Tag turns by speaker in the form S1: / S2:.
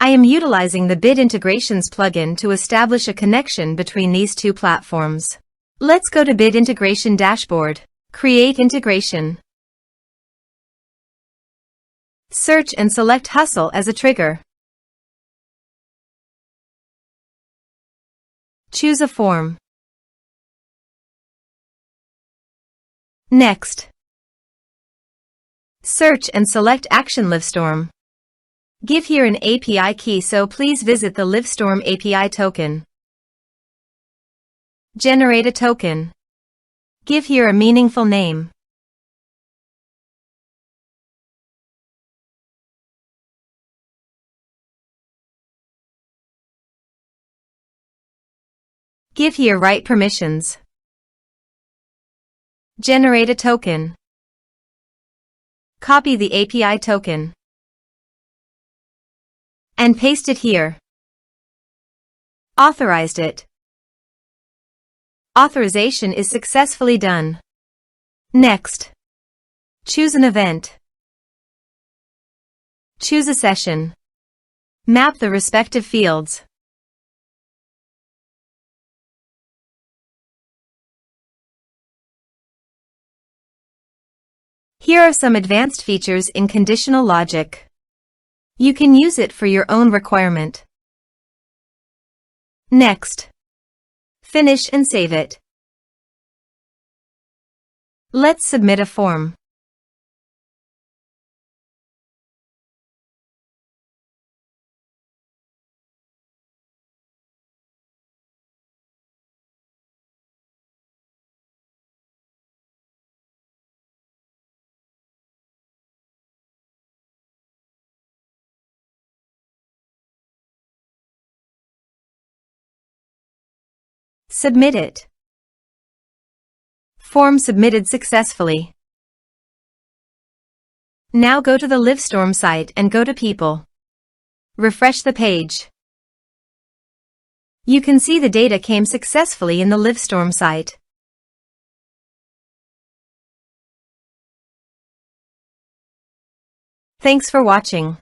S1: I am utilizing the Bit Integrations plugin to establish a connection between these two platforms. Let's go to Bit Integration Dashboard. Create integration. Search and select Hustle as a trigger. Choose a form. Next. Search and select Action Livestorm. Give here an API key, so please visit the Livestorm API token. Generate a token. Give here a meaningful name. Give here right permissions. Generate a token. Copy the API token and paste it here. Authorized it. Authorization is successfully done. Next. Choose an event. Choose a session. Map the respective fields. Here are some advanced features in conditional logic. You can use it for your own requirement. Next. Finish and save it. Let's submit a form. Submit it. Form submitted successfully. Now go to the Livestorm site and go to People. Refresh the page. You can see the data came successfully in the Livestorm site. Thanks for watching.